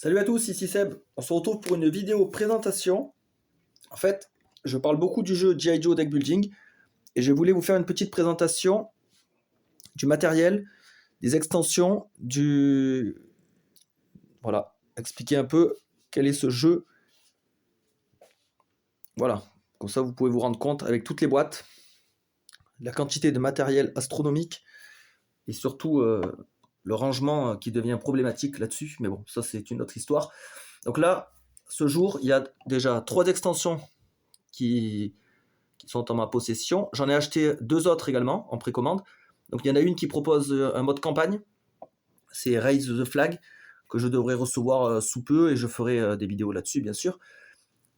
Salut à tous, ici Seb. On se retrouve pour une vidéo présentation. En fait, je parle beaucoup du jeu G.I. Joe Deck Building et je voulais vous faire une petite présentation du matériel, des extensions, Voilà, expliquer un peu quel est ce jeu. Voilà, comme ça vous pouvez vous rendre compte avec toutes les boîtes, la quantité de matériel astronomique et surtout le rangement qui devient problématique là-dessus. Mais bon, ça c'est une autre histoire. Donc là, ce jour, il y a déjà 3 extensions qui sont en ma possession. J'en ai acheté 2 autres également en précommande. Donc il y en a une qui propose un mode campagne, c'est Raise the Flag, que je devrais recevoir sous peu et je ferai des vidéos là-dessus bien sûr.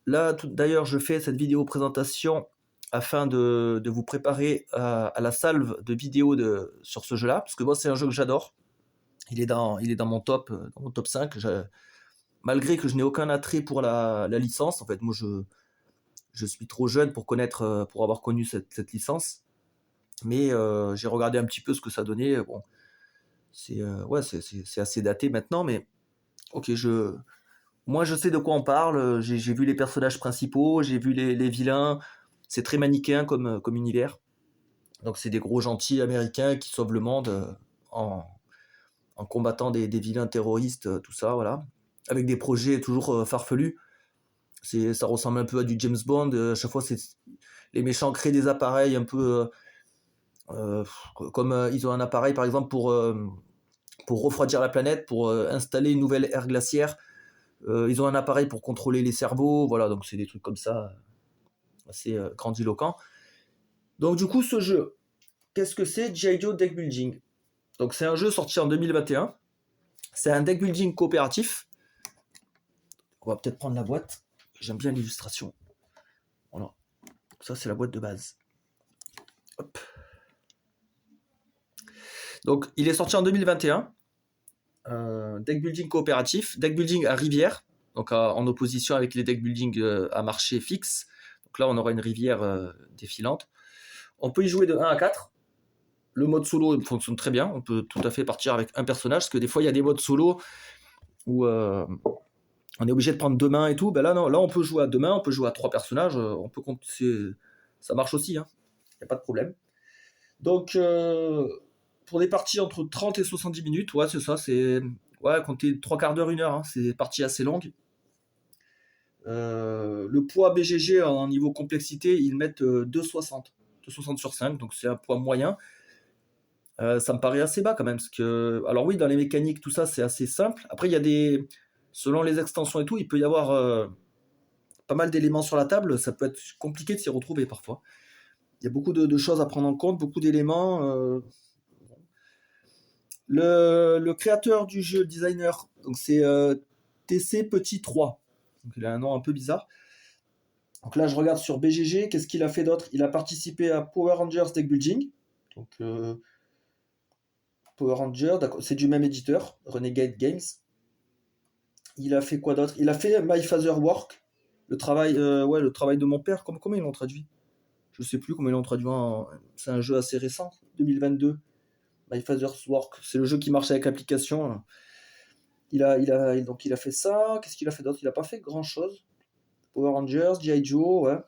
Là d'ailleurs je fais cette vidéo présentation afin de vous préparer à la salve de vidéos sur ce jeu-là, parce que moi c'est un jeu que j'adore. Il est dans mon top 5. Malgré que je n'ai aucun attrait pour la licence, en fait moi je suis trop jeune pour connaître, pour avoir connu cette licence. Mais j'ai regardé un petit peu ce que ça donnait. Bon, c'est assez daté maintenant, mais ok, moi je sais de quoi on parle. J'ai vu les personnages principaux, j'ai vu les vilains. C'est très manichéen comme univers. Donc c'est des gros gentils américains qui sauvent le monde en, en combattant des vilains terroristes, tout ça, voilà. Avec des projets toujours farfelus. Ça ressemble un peu à du James Bond. À chaque fois, les méchants créent des appareils un peu comme ils ont un appareil par exemple pour refroidir la planète, pour installer une nouvelle ère glaciaire. Ils ont un appareil pour contrôler les cerveaux, voilà, donc c'est des trucs comme ça, assez grandiloquents. Donc du coup, ce jeu, qu'est-ce que c'est G.I. Joe Deck Building? Donc c'est un jeu sorti en 2021, c'est un deck building coopératif. On va peut-être prendre la boîte, j'aime bien l'illustration. Voilà, ça c'est la boîte de base. Hop. Donc il est sorti en 2021. Deck building coopératif, deck building à rivière, donc en opposition avec les deck building à marché fixe. Donc là, on aura une rivière défilante. On peut y jouer de 1 à 4. Le mode solo fonctionne très bien. On peut tout à fait partir avec un personnage, parce que des fois, il y a des modes solo où on est obligé de prendre 2 mains et tout. Ben là, non, là, on peut jouer à 2 mains, on peut jouer à 3 personnages. Ça marche aussi, hein. Il n'y a pas de problème. Donc, pour des parties entre 30 et 70 minutes, ouais, c'est ça, comptez 3 quarts d'heure, 1 heure, hein, c'est des parties assez longues. Le poids BGG en niveau complexité, ils mettent 2,60 sur 5, donc c'est un poids moyen. Ça me paraît assez bas quand même, parce que, alors oui, dans les mécaniques, tout ça, c'est assez simple. Après, selon les extensions et tout, il peut y avoir pas mal d'éléments sur la table, ça peut être compliqué de s'y retrouver parfois. Il y a beaucoup de choses à prendre en compte, beaucoup d'éléments. Le créateur du jeu, le designer, donc c'est TC Petit 3. Donc il a un nom un peu bizarre. Donc là, je regarde sur BGG, qu'est-ce qu'il a fait d'autre? Il a participé à Power Rangers Deck Building. Donc Power Rangers, c'est du même éditeur, Renegade Games. Il a fait quoi d'autre? Il a fait My Father Work, le travail de mon père. Comment ils l'ont traduit? Je sais plus comment ils l'ont traduit. C'est un jeu assez récent, 2022. My Father's Work, c'est le jeu qui marche avec l'application. Donc il a fait ça. Qu'est-ce qu'il a fait d'autre? Il a pas fait grand chose. Power Rangers, G.I. Joe, ouais.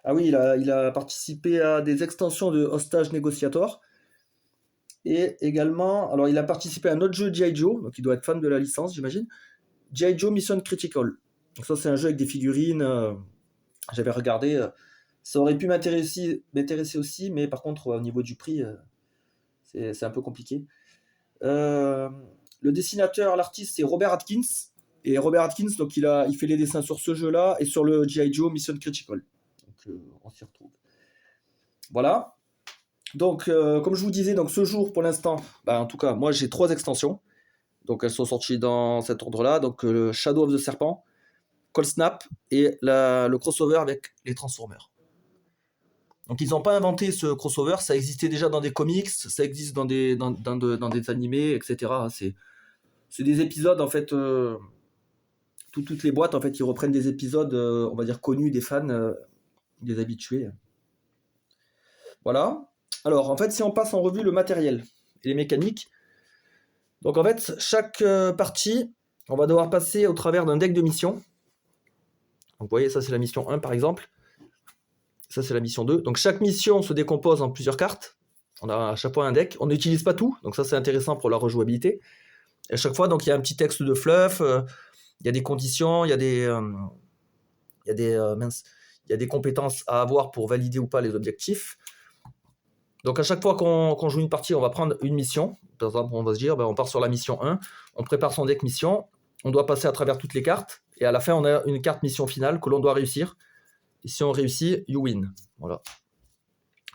Ah oui, il a participé à des extensions de Hostage Negotiator. Et également, alors il a participé à un autre jeu G.I. Joe, donc il doit être fan de la licence, j'imagine. G.I. Joe Mission Critical. Donc ça, c'est un jeu avec des figurines. J'avais regardé. Ça aurait pu m'intéresser aussi, mais par contre, au niveau du prix, c'est un peu compliqué. Le dessinateur, l'artiste, c'est Robert Atkins. Et Robert Atkins, donc il fait les dessins sur ce jeu-là et sur le G.I. Joe Mission Critical. Donc on s'y retrouve. Voilà. Donc comme je vous disais, donc ce jour pour l'instant, en tout cas, moi j'ai 3 extensions. Donc elles sont sorties dans cet ordre-là. Donc le Shadow of the Serpent, Cold Snap et le crossover avec les Transformers. Donc ils n'ont pas inventé ce crossover, ça existait déjà dans des comics, ça existe dans des animés, etc. C'est des épisodes en fait. Toutes les boîtes en fait, ils reprennent des épisodes, on va dire connus des fans, des habitués. Voilà. Alors en fait, si on passe en revue le matériel et les mécaniques, Donc en fait, chaque partie, on va devoir passer au travers d'un deck de mission. Donc vous voyez, ça c'est la mission 1 par exemple. Ça c'est la mission 2. Donc chaque mission se décompose en plusieurs cartes. On a à chaque fois un deck. On n'utilise pas tout, donc ça c'est intéressant pour la rejouabilité. Et à chaque fois, donc il y a un petit texte de fluff, il y a des conditions, il y a des compétences à avoir pour valider ou pas les objectifs. Donc à chaque fois qu'on joue une partie, on va prendre une mission. Par exemple, on va se dire, on part sur la mission 1, on prépare son deck mission, on doit passer à travers toutes les cartes, et à la fin, on a une carte mission finale que l'on doit réussir. Et si on réussit, you win. Voilà.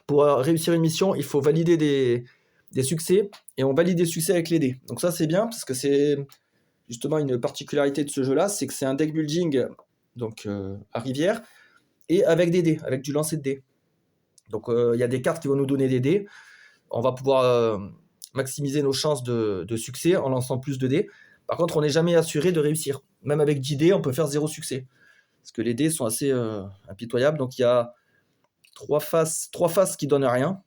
Pour réussir une mission, il faut valider des succès, et on valide des succès avec les dés. Donc ça, c'est bien, parce que c'est justement une particularité de ce jeu-là, c'est que c'est un deck building donc, à rivière, et avec des dés, avec du lancer de dés. Donc il y a des cartes qui vont nous donner des dés. On va pouvoir maximiser nos chances de succès en lançant plus de dés. Par contre, on n'est jamais assuré de réussir. Même avec 10 dés, on peut faire 0 succès. Parce que les dés sont assez impitoyables. Donc il y a 3 faces qui donnent rien,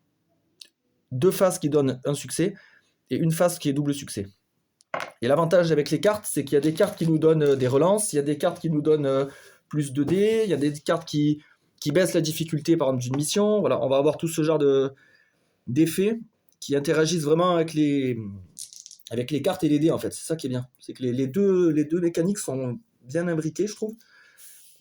2 faces qui donnent un succès, et une face qui est double succès. Et l'avantage avec les cartes, c'est qu'il y a des cartes qui nous donnent des relances, il y a des cartes qui nous donnent plus de dés, il y a des cartes qui baissent la difficulté par exemple d'une mission. Voilà, on va avoir tout ce genre d'effets qui interagissent vraiment avec les cartes et les dés en fait. C'est ça qui est bien. C'est que les deux mécaniques sont bien imbriquées, je trouve.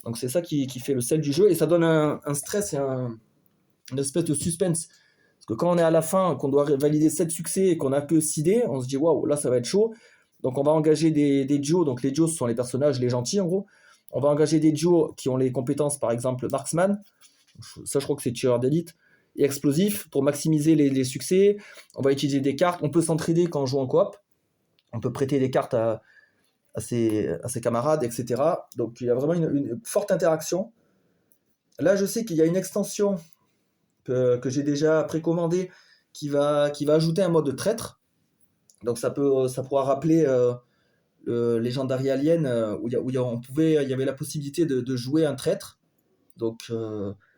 Donc c'est ça qui fait le sel du jeu, et ça donne un stress et une espèce de suspense. Parce que quand on est à la fin, qu'on doit valider 7 succès et qu'on n'a que 6 dés, on se dit waouh, là ça va être chaud. Donc on va engager des duos. Donc les duos, ce sont les personnages, les gentils en gros. On va engager des duos qui ont les compétences, par exemple Marksman. Ça, je crois que c'est tireur d'élite. Et explosif pour maximiser les succès. On va utiliser des cartes. On peut s'entraider quand on joue en coop. On peut prêter des cartes à ses camarades, etc. Donc il y a vraiment une forte interaction. Là, je sais qu'il y a une extension que j'ai déjà précommandée qui va ajouter un mode de traître. Donc ça pourra rappeler Legendary Alien où il y avait la possibilité de jouer un traître. Donc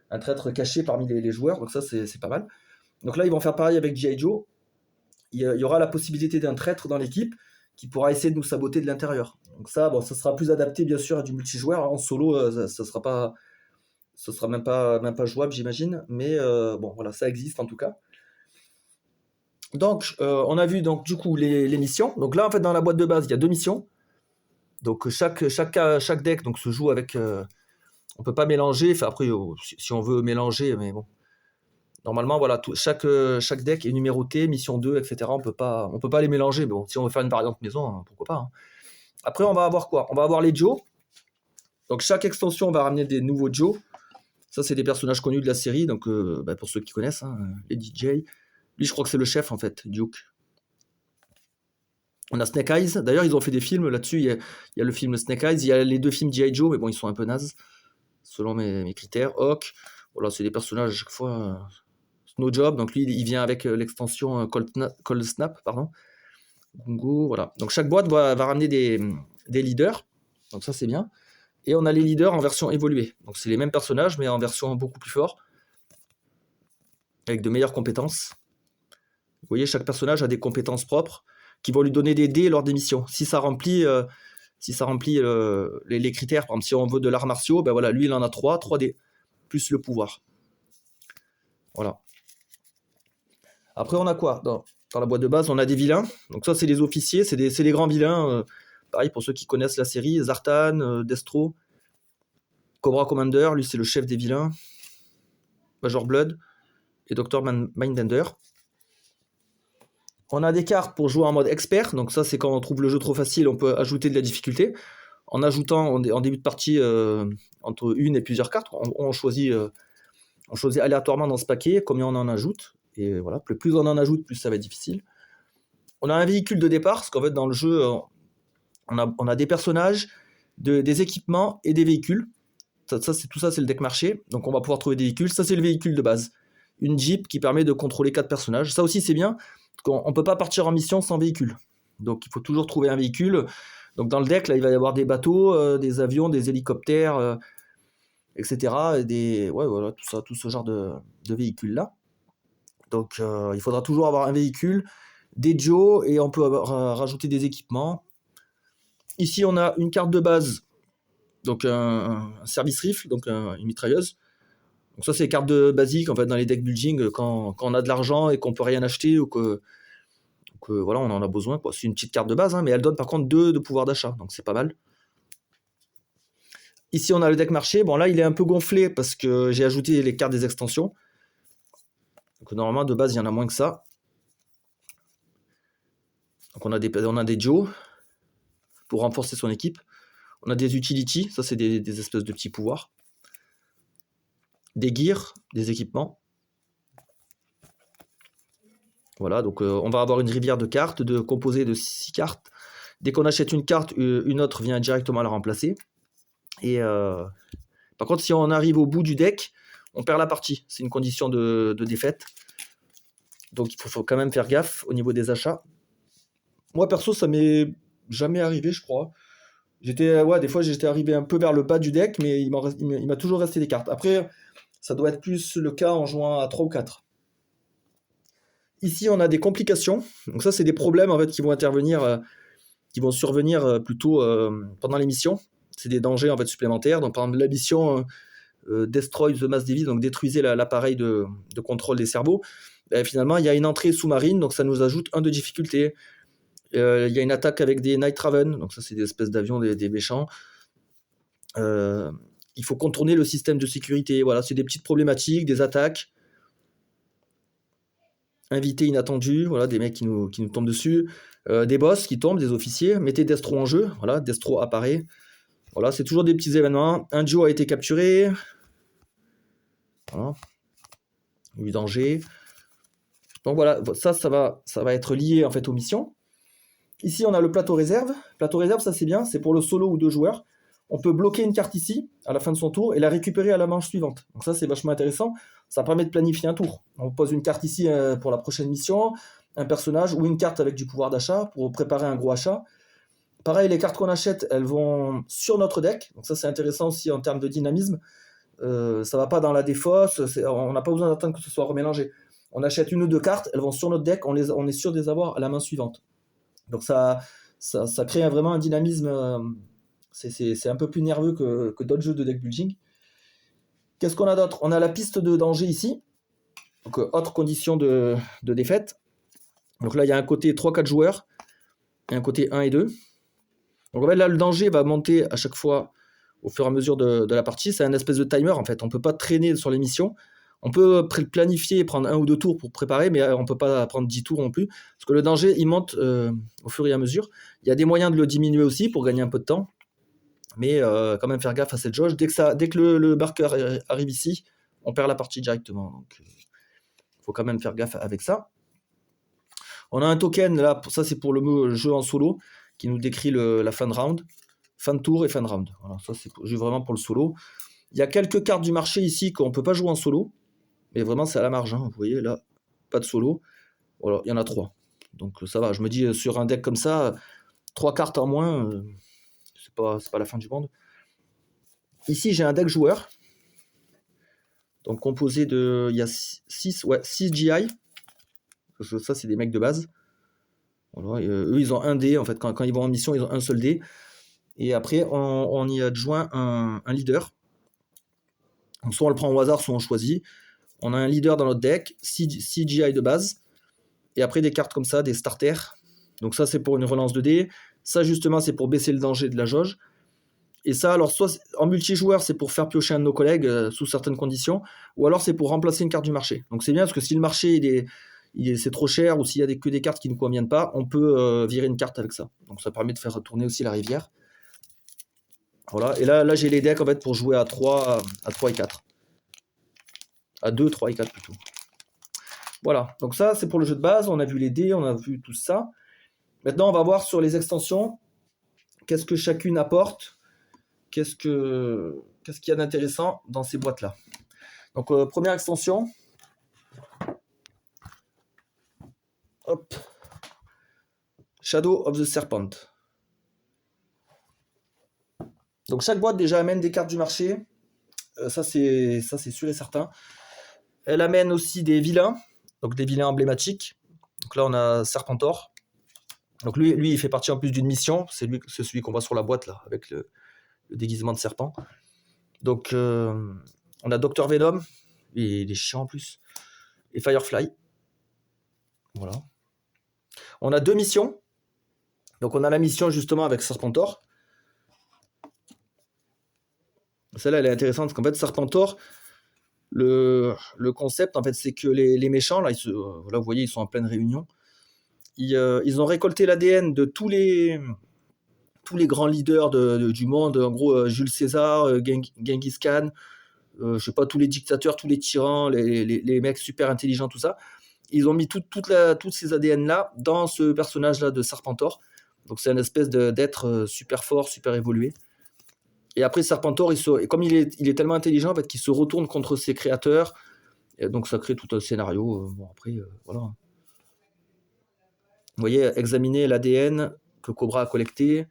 un traître caché parmi les joueurs. Donc ça, c'est pas mal. Donc là, ils vont faire pareil avec G.I. Joe. Il y aura la possibilité d'un traître dans l'équipe qui pourra essayer de nous saboter de l'intérieur. Donc ça, ça sera plus adapté bien sûr à du multijoueur. En solo, ça sera même pas jouable, j'imagine. Mais voilà, ça existe en tout cas. Donc on a vu donc du coup les missions. Donc là, en fait, dans la boîte de base, il y a 2 missions. Donc chaque deck donc se joue avec. On peut pas mélanger. Enfin après, si on veut mélanger, mais bon. Normalement, voilà, chaque deck est numéroté, mission 2, etc. On peut pas les mélanger. Mais bon, si on veut faire une variante maison, hein, pourquoi pas. Hein. Après, on va avoir quoi? On va avoir les Joe. Donc chaque extension va ramener des nouveaux Joe. Ça, c'est des personnages connus de la série. Donc pour ceux qui connaissent, hein, les DJ. Lui, je crois que c'est le chef en fait, Duke. On a Snake Eyes. D'ailleurs, ils ont fait des films là-dessus. Il y a le film Snake Eyes. Il y a les 2 films G.I. Joe, mais bon, ils sont un peu nazes, selon mes critères. Hawk. Voilà, c'est des personnages à chaque fois. Snowjob, donc lui, il vient avec l'extension Cold Snap, pardon. Gungo, voilà. Donc chaque boîte va ramener des leaders. Donc ça, c'est bien. Et on a les leaders en version évoluée. Donc c'est les mêmes personnages, mais en version beaucoup plus fort. Avec de meilleures compétences. Vous voyez, chaque personnage a des compétences propres qui vont lui donner des dés lors des missions. Si ça remplit les critères, par exemple, si on veut de l'art martiaux, voilà, lui, il en a 3 dés, plus le pouvoir. Voilà. Après, on a quoi dans la boîte de base, on a des vilains. Donc ça, c'est les officiers, c'est des grands vilains. Pareil, pour ceux qui connaissent la série, Zartan, Destro, Cobra Commander, lui, c'est le chef des vilains. Major Blood et Dr. Mindbender. On a des cartes pour jouer en mode expert. Donc ça, c'est quand on trouve le jeu trop facile, on peut ajouter de la difficulté. En ajoutant en début de partie entre une et plusieurs cartes, on choisit aléatoirement dans ce paquet combien on en ajoute. Et voilà, plus on en ajoute, plus ça va être difficile. On a un véhicule de départ, parce qu'en fait, dans le jeu, on a des personnages, des équipements et des véhicules. Tout ça, c'est le deck marché. Donc, on va pouvoir trouver des véhicules. Ça, c'est le véhicule de base. Une Jeep qui permet de contrôler 4 personnages. Ça aussi, c'est bien, parce qu'on ne peut pas partir en mission sans véhicule. Donc, il faut toujours trouver un véhicule. Donc, dans le deck, là, il va y avoir des bateaux, des avions, des hélicoptères, etc. Et voilà, tout ce genre de véhicules-là. Donc, il faudra toujours avoir un véhicule, des Joe et on peut rajouter des équipements. Ici, on a une carte de base, donc un service rifle, donc une mitrailleuse. Donc ça, c'est les cartes basiques en fait, dans les deck building quand on a de l'argent et qu'on peut rien acheter ou que voilà, on en a besoin. C'est une petite carte de base, hein, mais elle donne par contre 2 de pouvoir d'achat, donc c'est pas mal. Ici, on a le deck marché. Bon, là, il est un peu gonflé parce que j'ai ajouté les cartes des extensions. Donc normalement, de base, il y en a moins que ça. Donc on a des Joe pour renforcer son équipe. On a des utilities, ça c'est des espèces de petits pouvoirs. Des gears, des équipements. Voilà, donc on va avoir une rivière de cartes composée de 6 cartes. Dès qu'on achète une carte, une autre vient directement la remplacer. Et par contre, si on arrive au bout du deck, on perd la partie. C'est une condition de défaite. Donc il faut quand même faire gaffe au niveau des achats. Moi perso, ça m'est jamais arrivé, je crois. Des fois j'étais arrivé un peu vers le bas du deck, mais il m'a toujours resté des cartes. Après, ça doit être plus le cas en jouant à 3 ou 4. Ici, on a des complications. Donc ça, c'est des problèmes en fait qui vont survenir plutôt pendant l'émission. C'est des dangers en fait supplémentaires. Donc par exemple, la mission Destroy the Mass Device, donc détruisez l'appareil de contrôle des cerveaux. Finalement, il y a une entrée sous-marine, donc ça nous ajoute 1 de difficulté. Il y a une attaque avec des Night Raven, donc ça c'est des espèces d'avions des méchants. Il faut contourner le système de sécurité. Voilà, c'est des petites problématiques, des attaques. Invités inattendus, voilà, des mecs qui nous tombent dessus. Des boss qui tombent, des officiers. Mettez Destro en jeu, voilà, Destro apparaît. Voilà, c'est toujours des petits événements. Un Joe a été capturé. Voilà. Eu danger. Donc voilà, ça va être lié en fait aux missions. Ici, on a le plateau réserve. Plateau réserve, ça c'est bien, c'est pour le solo ou 2 joueurs. On peut bloquer une carte ici, à la fin de son tour, et la récupérer à la manche suivante. Donc ça, c'est vachement intéressant. Ça permet de planifier un tour. On pose une carte ici pour la prochaine mission, un personnage, ou une carte avec du pouvoir d'achat pour préparer un gros achat. Pareil, les cartes qu'on achète, elles vont sur notre deck. Donc ça, c'est intéressant aussi en termes de dynamisme. Ça va pas dans la défausse, on n'a pas besoin d'attendre que ce soit remélangé. On achète 1 ou 2 cartes, elles vont sur notre deck, on est sûr de les avoir à la main suivante. Donc ça crée vraiment un dynamisme, c'est un peu plus nerveux que d'autres jeux de deck building. Qu'est-ce qu'on a d'autre? On a la piste de danger ici, donc autre condition de défaite. Donc là il y a un côté 3-4 joueurs, et un côté 1 et 2. Donc en fait, là le danger va monter à chaque fois au fur et à mesure de la partie. C'est un espèce de timer en fait, on ne peut pas traîner sur les missions. On peut planifier et prendre 1 ou 2 tours pour préparer, mais on ne peut pas prendre 10 tours non plus, parce que le danger, il monte au fur et à mesure. Il y a des moyens de le diminuer aussi pour gagner un peu de temps, mais quand même faire gaffe à cette jauge. Dès que le marqueur arrive ici, on perd la partie directement. Donc il faut quand même faire gaffe avec ça. On a un token, là, ça c'est pour le jeu en solo, qui nous décrit la fin de round, fin de tour et fin de round. Voilà, ça c'est vraiment pour le solo. Il y a quelques cartes du marché ici qu'on ne peut pas jouer en solo, mais vraiment c'est à la marge, hein. Vous voyez là, pas de solo. Voilà, il y en a 3. Donc ça va, je me dis sur un deck comme ça, 3 cartes en moins, c'est pas la fin du monde. Ici j'ai un deck joueur, donc composé de, il y a 6 GI, ça c'est des mecs de base. Voilà, eux ils ont un dé, en fait quand ils vont en mission ils ont un seul dé, et après on y adjoint un leader. Donc soit on le prend au hasard, soit on choisit. On a un leader dans notre deck, 6 GI de base, et après des cartes comme ça, des starters. Donc ça c'est pour une relance de dés, ça justement c'est pour baisser le danger de la jauge. Et ça, alors soit en multijoueur c'est pour faire piocher un de nos collègues sous certaines conditions, ou alors c'est pour remplacer une carte du marché. Donc c'est bien parce que si le marché c'est trop cher, ou s'il y a que des cartes qui ne nous conviennent pas, on peut virer une carte avec ça. Donc ça permet de faire tourner aussi la rivière. Voilà, et là j'ai les decks en fait pour jouer à 3 et 4. À 2, 3 et 4 plutôt. Voilà, donc ça c'est pour le jeu de base, on a vu les dés, on a vu tout ça. Maintenant on va voir sur les extensions, qu'est-ce que chacune apporte, qu'est-ce qu'il y a d'intéressant dans ces boîtes-là. Donc première extension. Hop. Shadow of the Serpent. Donc chaque boîte déjà amène des cartes du marché, ça c'est sûr et certain. Elle amène aussi des vilains, donc des vilains emblématiques. Donc là, on a Serpentor. Donc lui, il fait partie en plus d'une mission. C'est celui qu'on voit sur la boîte, là, avec le déguisement de serpent. Donc, on a Dr Venom. Il est chiant en plus. Et Firefly. Voilà. On a 2 missions. Donc on a la mission justement avec Serpentor. Celle-là, elle est intéressante parce qu'en fait, Serpentor, le concept, en fait, c'est que les méchants, là, là, vous voyez, ils sont en pleine réunion. Ils ont récolté l'ADN de tous les grands leaders du monde. En gros, Jules César, Genghis Khan, je sais pas, tous les dictateurs, tous les tyrans, les mecs super intelligents, tout ça. Ils ont mis toutes ces ADN-là dans ce personnage-là de Serpentor. Donc c'est une espèce d'être super fort, super évolué. Et après, Serpentor, comme il est tellement intelligent, en fait, qu'il se retourne contre ses créateurs. Et donc ça crée tout un scénario. Bon, après, voilà. Vous voyez, examiner l'ADN que Cobra a collecté.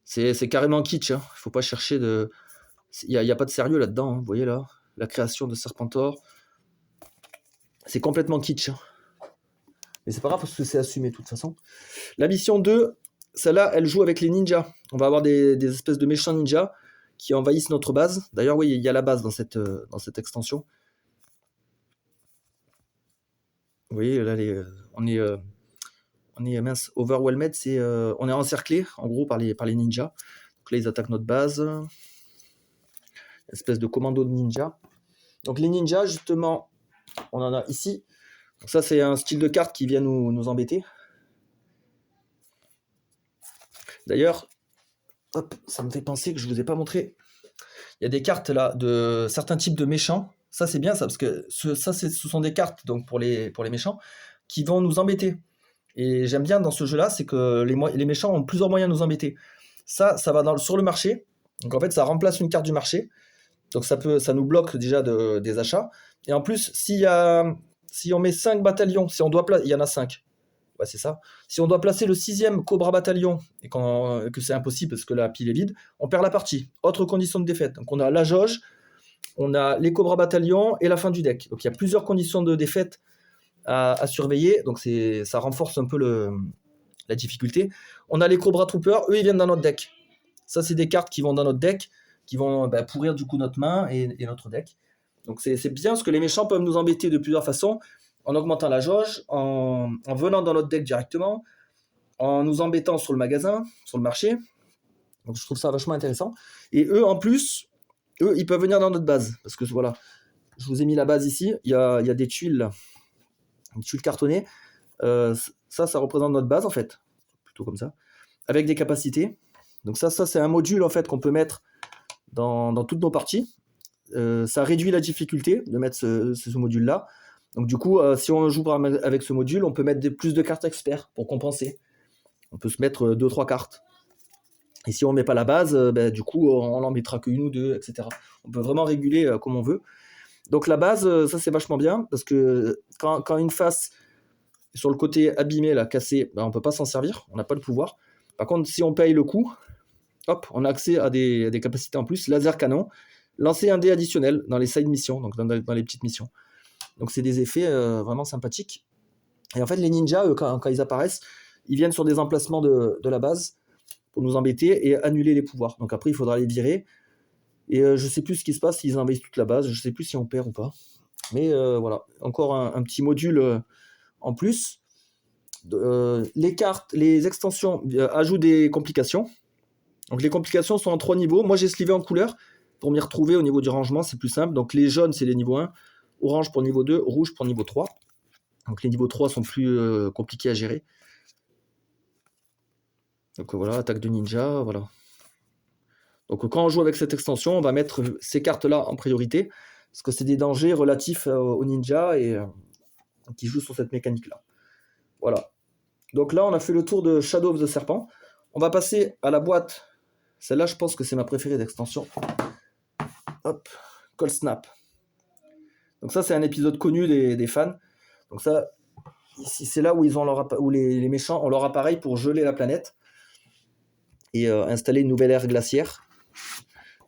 C'est carrément kitsch. Hein. Il ne faut pas chercher de... Il n'y a pas de sérieux là-dedans. Hein. Vous voyez là, la création de Serpentor. C'est complètement kitsch. Hein. Mais c'est pas grave parce que c'est assumé de toute façon. La mission 2, celle-là, elle joue avec les ninjas. On va avoir des espèces de méchants ninjas qui envahissent notre base. D'ailleurs, oui, il y a la base dans cette extension. Vous voyez, là, on est overwhelmed, on est encerclé, en gros, par les ninjas. Donc là, ils attaquent notre base. Une espèce de commando de ninjas. Donc les ninjas, justement, on en a ici. Donc ça, c'est un style de carte qui vient nous embêter. D'ailleurs, hop, ça me fait penser que je ne vous ai pas montré. Il y a des cartes là de certains types de méchants. Ça, c'est bien ça, parce que ce sont des cartes donc pour les méchants qui vont nous embêter. Et j'aime bien dans ce jeu-là, c'est que les méchants ont plusieurs moyens de nous embêter. Ça va sur le marché. Donc en fait, ça remplace une carte du marché. Donc ça nous bloque déjà des achats. Et en plus, si on met 5 bataillons, il y en a 5. Ouais, c'est ça. Si on doit placer le 6e Cobra Bataillon, et que c'est impossible parce que la pile est vide, on perd la partie. Autre condition de défaite. Donc on a la jauge, on a les Cobra Bataillons et la fin du deck. Donc il y a plusieurs conditions de défaite à surveiller. Donc ça renforce un peu la difficulté. On a les Cobra Troopers, eux ils viennent dans notre deck. Ça, c'est des cartes qui vont dans notre deck, qui vont pourrir du coup notre main et notre deck. Donc c'est bien parce que les méchants peuvent nous embêter de plusieurs façons, en augmentant la jauge, en venant dans notre deck directement, en nous embêtant sur le magasin, sur le marché. Donc je trouve ça vachement intéressant. Et eux, en plus, ils peuvent venir dans notre base. Parce que voilà, je vous ai mis la base ici, il y a des tuiles, des tuiles cartonnées. Ça représente notre base en fait, plutôt comme ça, avec des capacités. Donc ça c'est un module en fait qu'on peut mettre dans toutes nos parties. Ça réduit la difficulté de mettre ce module-là. Donc du coup, si on joue avec ce module, on peut mettre plus de cartes experts pour compenser. On peut se mettre 2-3 cartes. Et si on ne met pas la base, du coup, on n'en mettra qu'une ou deux, etc. On peut vraiment réguler comme on veut. Donc la base, ça c'est vachement bien, parce que quand une face sur le côté abîmé, là, cassé, on ne peut pas s'en servir, on n'a pas le pouvoir. Par contre, si on paye le coup, hop, on a accès à des capacités en plus. Laser canon, lancer un dé additionnel dans les side missions, donc dans les petites missions. Donc c'est des effets vraiment sympathiques. Et en fait, les ninjas, eux, quand ils apparaissent, ils viennent sur des emplacements de la base pour nous embêter et annuler les pouvoirs. Donc après, il faudra les virer. Et je sais plus ce qui se passe s'ils envahissent toute la base. Je sais plus si on perd ou pas. Mais voilà, encore un petit module en plus. Les cartes, les extensions ajoutent des complications. Donc les complications sont en 3 niveaux. Moi, j'ai slivé en couleur pour m'y retrouver au niveau du rangement. C'est plus simple. Donc les jaunes, c'est les niveaux 1. Orange pour niveau 2, rouge pour niveau 3. Donc les niveaux 3 sont plus compliqués à gérer. Donc voilà, attaque de ninja, voilà. Donc quand on joue avec cette extension, on va mettre ces cartes-là en priorité, parce que c'est des dangers relatifs aux ninjas et qui jouent sur cette mécanique-là. Voilà. Donc là, on a fait le tour de Shadow of the Serpent. On va passer à la boîte. Celle-là, je pense que c'est ma préférée d'extension. Hop, Cold Snap. Donc ça, c'est un épisode connu des fans. Donc ça, ici, c'est là où où les méchants ont leur appareil pour geler la planète et installer une nouvelle ère glaciaire.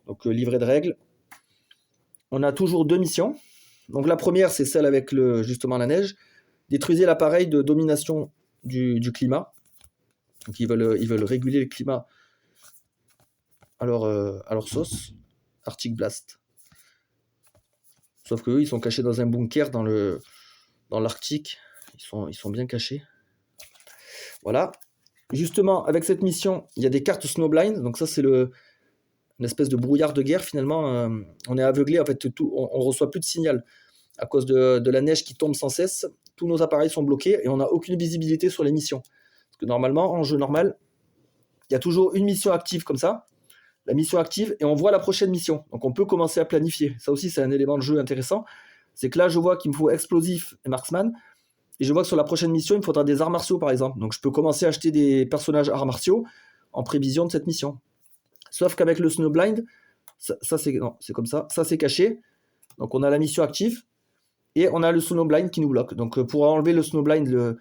Donc livret de règles. On a toujours 2 missions. Donc la première, c'est celle avec justement la neige. détruisez l'appareil de domination du climat. Donc ils veulent réguler le climat à leur sauce. Arctic Blast. Sauf qu'eux, ils sont cachés dans un bunker dans l'Arctique. Ils sont bien cachés. Voilà. Justement, avec cette mission, il y a des cartes Snowblind. Donc ça, c'est une espèce de brouillard de guerre. Finalement, on est aveuglé. En fait, on reçoit plus de signal. À cause de la neige qui tombe sans cesse, tous nos appareils sont bloqués et on n'a aucune visibilité sur les missions. Parce que normalement, en jeu normal, il y a toujours une mission active comme ça. La mission active et on voit la prochaine mission. Donc on peut commencer à planifier. Ça aussi, c'est un élément de jeu intéressant. C'est que là, je vois qu'il me faut explosif et marksman. Et je vois que sur la prochaine mission, il me faudra des arts martiaux, par exemple. Donc je peux commencer à acheter des personnages arts martiaux en prévision de cette mission. Sauf qu'avec le Snowblind, c'est comme ça. Ça, c'est caché. Donc on a la mission active et on a le Snowblind qui nous bloque. Donc pour enlever le Snowblind,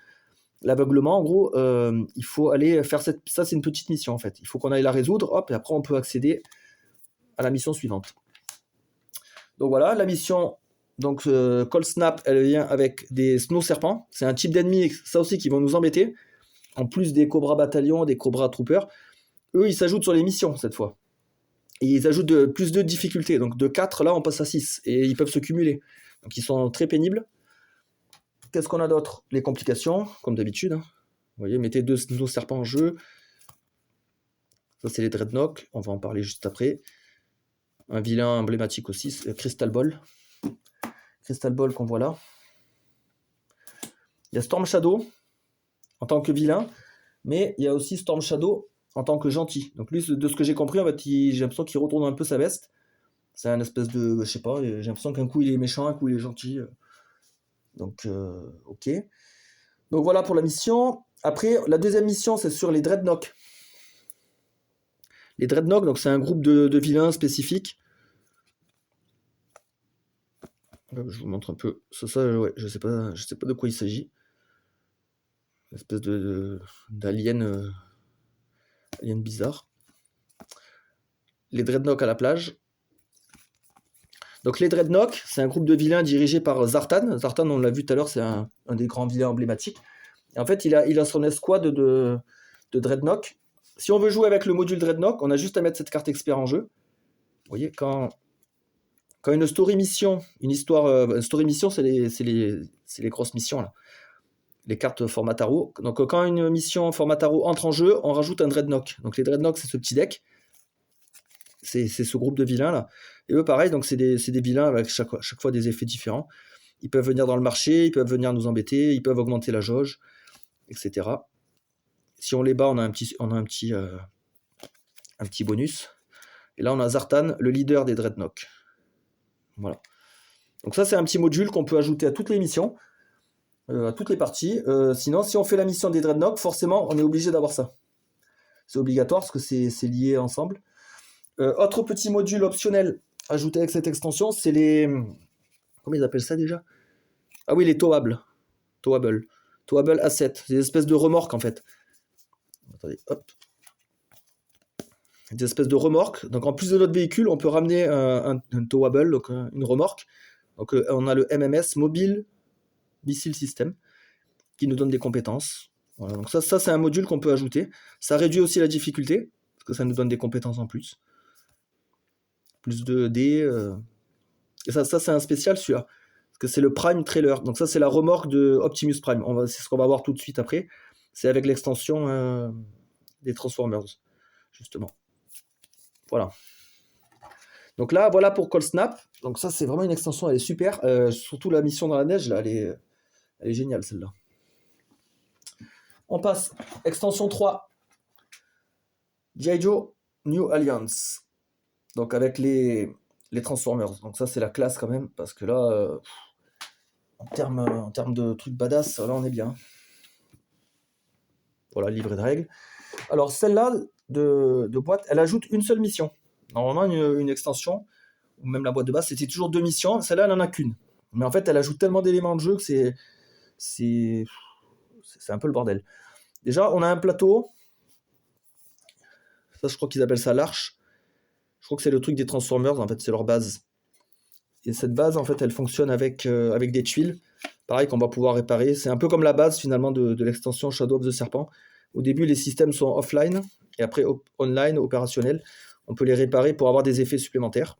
l'aveuglement, en gros, il faut aller faire ça, c'est une petite mission, en fait. Il faut qu'on aille la résoudre, hop, et après on peut accéder à la mission suivante. Donc voilà, la mission... Donc, Cold Snap, elle vient avec des Snow Serpents. C'est un type d'ennemi, ça aussi, qui vont nous embêter. En plus des Cobra Bataillons, des Cobra Troopers. Eux, ils s'ajoutent sur les missions, cette fois. Et ils ajoutent plus de difficultés. Donc, de 4, là, on passe à 6. Et ils peuvent se cumuler. Donc, ils sont très pénibles. Qu'est-ce qu'on a d'autre? Les complications, comme d'habitude. Hein. Vous voyez, mettez 2 Snow Serpents en jeu. Ça, c'est les Dreadnoughts. On va en parler juste après. Un vilain emblématique aussi, c'est Crystal Ball. Crystal Ball qu'on voit là. Il y a Storm Shadow en tant que vilain, mais il y a aussi Storm Shadow en tant que gentil. Donc lui, de ce que j'ai compris, en fait, j'ai l'impression qu'il retourne un peu sa veste. C'est un espèce de... Je sais pas, j'ai l'impression qu'un coup il est méchant, un coup il est gentil. Donc, ok. Donc voilà pour la mission. Après, la deuxième mission, c'est sur les Dreadnoughts. Les Dreadnoughts, donc c'est un groupe de vilains spécifiques. Je vous montre un peu. Ça ouais, je sais pas de quoi il s'agit. Une espèce d'alien alien bizarre. Les Dreadnoughts à la plage. Donc les Dreadnoughts, c'est un groupe de vilains dirigé par Zartan. Zartan, on l'a vu tout à l'heure, c'est un des grands vilains emblématiques. Et en fait, il a son escouade de Dreadnoughts. Si on veut jouer avec le module Dreadnought, on a juste à mettre cette carte expert en jeu. Vous voyez, quand une story mission, story mission, c'est les grosses missions là. Les cartes format tarot. Donc quand une mission format tarot entre en jeu, on rajoute un Dreadnought. Donc les Dreadnoughts, c'est ce petit deck. C'est ce groupe de vilains là. Et eux, pareil, donc c'est des vilains avec chaque fois des effets différents. Ils peuvent venir dans le marché, ils peuvent venir nous embêter, ils peuvent augmenter la jauge, etc. Si on les bat, on a un petit bonus. Et là, on a Zartan, le leader des Dreadnoughts. Voilà. Donc ça, c'est un petit module qu'on peut ajouter à toutes les missions, à toutes les parties. Sinon, si on fait la mission des Dreadnoughts, forcément, on est obligé d'avoir ça. C'est obligatoire parce que c'est lié ensemble. Autre petit module optionnel ajouté avec cette extension, c'est les... Comment ils appellent ça déjà? Ah oui, les Towable. Towable Asset. C'est des espèces de remorques, en fait. Attendez, hop. Des espèces de remorques. Donc, en plus de notre véhicule, on peut ramener un Towable, donc une remorque. Donc, on a le MMS, Mobile Missile System, qui nous donne des compétences. Voilà, donc ça c'est un module qu'on peut ajouter. Ça réduit aussi la difficulté, parce que ça nous donne des compétences en plus. Plus de dés. Et ça c'est un spécial, celui-là. Parce que c'est le Prime Trailer. Donc ça, c'est la remorque de Optimus Prime. C'est ce qu'on va voir tout de suite après. C'est avec l'extension des Transformers, justement. Voilà. Donc là, voilà pour Cold Snap. Donc ça, c'est vraiment une extension, elle est super. Surtout la mission dans la neige, là, elle est géniale, celle-là. On passe. Extension 3. G.I. Joe New Alliance. Donc avec les Transformers. Donc ça, c'est la classe quand même. Parce que là, en termes de trucs badass, là, on est bien. Voilà, livret de règles. Alors celle-là, de boîte, elle ajoute une seule mission. Normalement, une extension, ou même la boîte de base, c'était toujours 2 missions. Celle-là, elle n'en a qu'une. Mais en fait, elle ajoute tellement d'éléments de jeu que c'est un peu le bordel. Déjà, on a un plateau. Ça, je crois qu'ils appellent ça l'arche. Je crois que c'est le truc des Transformers, en fait, c'est leur base. Et cette base, en fait, elle fonctionne avec des tuiles. pareil, qu'on va pouvoir réparer. C'est un peu comme la base finalement de l'extension Shadow of the Serpent. Au début, les systèmes sont offline et après online, opérationnels. On peut les réparer pour avoir des effets supplémentaires.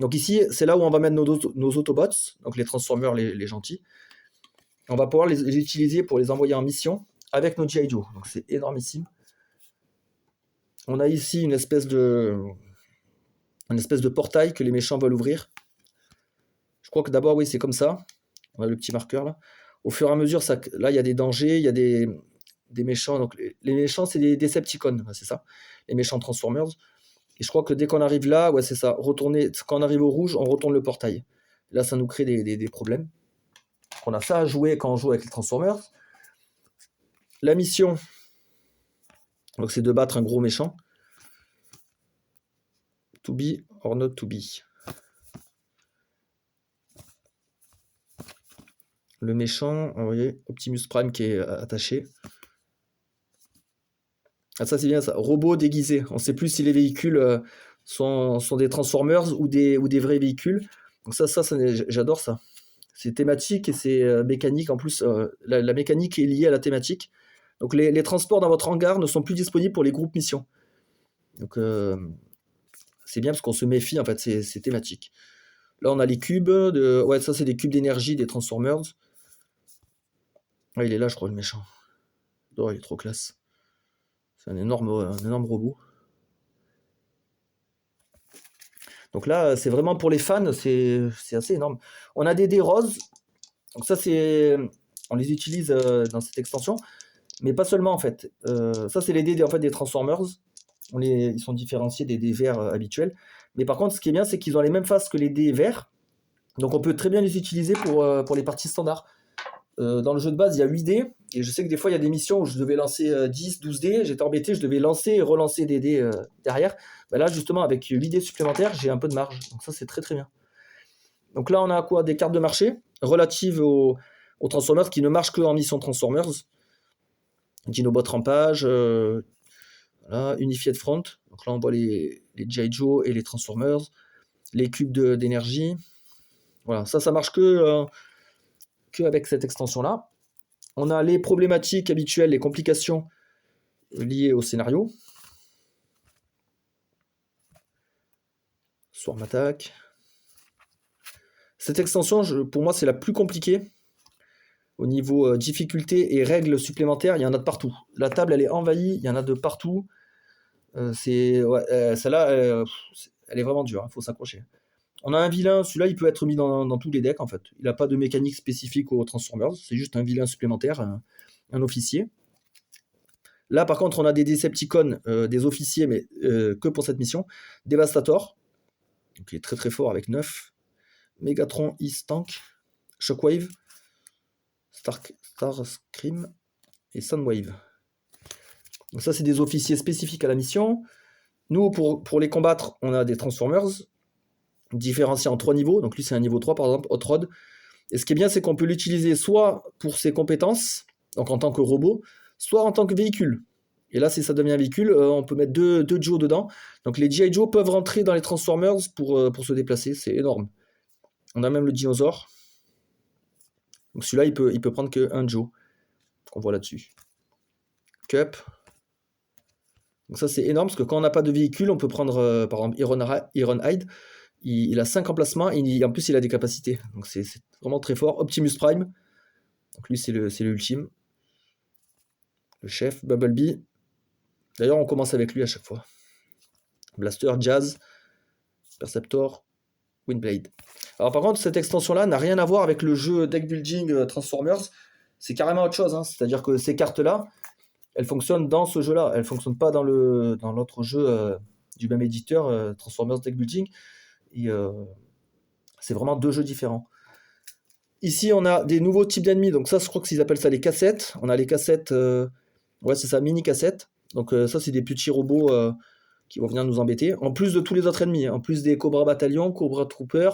Donc ici, c'est là où on va mettre nos Autobots, donc les Transformers, les gentils. On va pouvoir les utiliser pour les envoyer en mission avec nos G.I. Joe. Donc c'est énormissime. On a ici une espèce de portail que les méchants veulent ouvrir. Je crois que d'abord, oui, c'est comme ça. On a le petit marqueur là. Au fur et à mesure, là, il y a des dangers, il y a des méchants. Donc les méchants, c'est des Decepticons, c'est ça. Les méchants Transformers. Et je crois que dès qu'on arrive là, ouais, c'est ça. Quand on arrive au rouge, on retourne le portail. Là, ça nous crée des problèmes. On a ça à jouer quand on joue avec les Transformers. La mission, donc, c'est de battre un gros méchant. To be or not to be. Le méchant, vous voyez, Optimus Prime qui est attaché. Ah, ça, c'est bien ça. Robot déguisé. On ne sait plus si les véhicules sont des Transformers ou des vrais véhicules. Donc ça j'adore ça. C'est thématique et c'est mécanique. En plus, la mécanique est liée à la thématique. Donc les transports dans votre hangar ne sont plus disponibles pour les groupes missions. Donc c'est bien parce qu'on se méfie, en fait, c'est thématique. Là, on a les cubes. Ouais, ça, c'est des cubes d'énergie des Transformers. Ouais, il est là, je crois, le méchant. Oh, il est trop classe. C'est un énorme robot. Donc là, c'est vraiment pour les fans, c'est assez énorme. On a des dés roses. Donc ça, on les utilise dans cette extension. Mais pas seulement, en fait. Ça, c'est les dés en fait, des Transformers. Ils sont différenciés des dés verts habituels. Mais par contre, ce qui est bien, c'est qu'ils ont les mêmes faces que les dés verts. Donc on peut très bien les utiliser pour les parties standards. Dans le jeu de base, il y a 8 dés. Et je sais que des fois, il y a des missions où je devais lancer 10, 12 dés. J'étais embêté, je devais lancer et relancer des dés derrière. Ben là, justement, avec 8 dés supplémentaires, j'ai un peu de marge. Donc ça, c'est très très bien. Donc là, on a quoi? Des cartes de marché relatives aux Transformers qui ne marchent qu'en mission Transformers. Dinobot Rampage, voilà, Unified Front. Donc là, on voit les G.I. Joe et les Transformers. Les cubes d'énergie. Voilà, ça marche que avec cette extension-là. On a les problématiques habituelles, les complications liées au scénario. Swarm Attack. Cette extension, pour moi, c'est la plus compliquée. Au niveau difficulté et règles supplémentaires, il y en a de partout. La table, elle est envahie, il y en a de partout. Celle-là, elle est vraiment dure, il faut s'accrocher. On a un vilain, celui-là, il peut être mis dans tous les decks, en fait. Il n'a pas de mécanique spécifique aux Transformers, c'est juste un vilain supplémentaire, un officier. Là, par contre, on a des Decepticons, des officiers, mais que pour cette mission. Devastator, qui est très très fort avec 9. Megatron, East Tank, Shockwave, Starscream et Soundwave. Donc ça, c'est des officiers spécifiques à la mission. Nous, pour les combattre, on a des Transformers, différenciés en 3 niveaux. Donc lui, c'est un niveau 3, par exemple, Hot Rod. Et ce qui est bien, c'est qu'on peut l'utiliser soit pour ses compétences, donc en tant que robot, soit en tant que véhicule. Et là, si ça devient un véhicule, on peut mettre deux Joe dedans. Donc les G.I. Joe peuvent rentrer dans les Transformers pour se déplacer. C'est énorme. On a même le dinosaure. Donc celui-là, il peut prendre qu'un Joe. Qu'on voit là-dessus. Cup. Donc ça, c'est énorme, parce que quand on n'a pas de véhicule, on peut prendre, par exemple, Ironhide. Il a 5 emplacements, et en plus, il a des capacités. Donc c'est vraiment très fort. Optimus Prime. Donc lui, c'est l'ultime. Le chef, Bumblebee. D'ailleurs, on commence avec lui à chaque fois. Blaster, Jazz, Perceptor, Windblade. Alors par contre, cette extension-là n'a rien à voir avec le jeu deck building Transformers. C'est carrément autre chose. C'est-à-dire que ces cartes-là, elles fonctionnent dans ce jeu-là. Elles ne fonctionnent pas dans l'autre jeu du même éditeur, Transformers Deck Building. Et c'est vraiment 2 jeux différents. Ici, on a des nouveaux types d'ennemis. Donc ça, je crois qu'ils appellent ça les cassettes. On a les cassettes, ouais, c'est ça, mini cassettes. Donc ça, c'est des petits robots qui vont venir nous embêter. En plus de tous les autres ennemis. En plus des Cobra Bataillon, Cobra Trooper,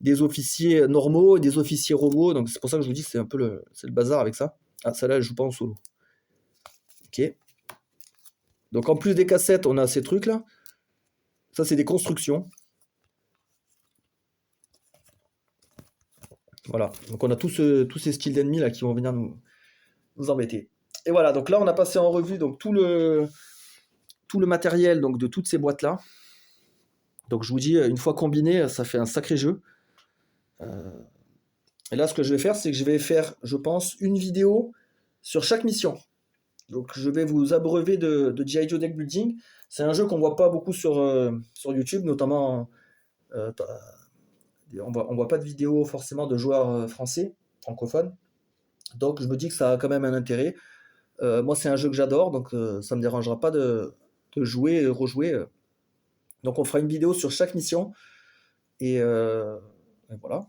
des officiers normaux et des officiers robots. Donc c'est pour ça que je vous dis que c'est un peu le bazar avec ça. Ah, celle-là, elle joue pas en solo. Ok. Donc en plus des cassettes, on a ces trucs-là. Ça, c'est des constructions. Voilà, donc on a tous ces styles d'ennemis là qui vont venir nous embêter. Et voilà, donc là on a passé en revue donc tout le matériel donc de toutes ces boîtes là. Donc je vous dis, une fois combiné, ça fait un sacré jeu. Euh, et là ce que je vais faire, c'est que je vais faire, je pense, une vidéo sur chaque mission. Donc je vais vous abreuver de G.I. Joe Deck Building. C'est un jeu qu'on voit pas beaucoup sur YouTube, notamment on voit pas de vidéos forcément de joueurs français, francophones. Donc je me dis que ça a quand même un intérêt. Moi c'est un jeu que j'adore, donc ça me dérangera pas de jouer et rejouer. Donc on fera une vidéo sur chaque mission. Et voilà.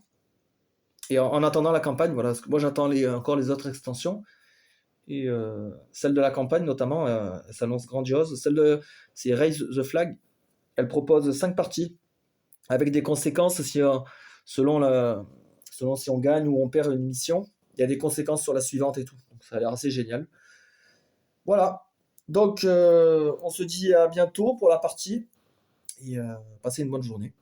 Et en attendant la campagne, voilà, parce que moi j'attends encore les autres extensions. Et celle de la campagne notamment, elle s'annonce grandiose. C'est Raise the Flag. Elle propose 5 parties avec des conséquences selon, selon si on gagne ou on perd une mission. Il y a des conséquences sur la suivante et tout. Donc ça a l'air assez génial. Voilà. Donc on se dit à bientôt pour la partie et passez une bonne journée.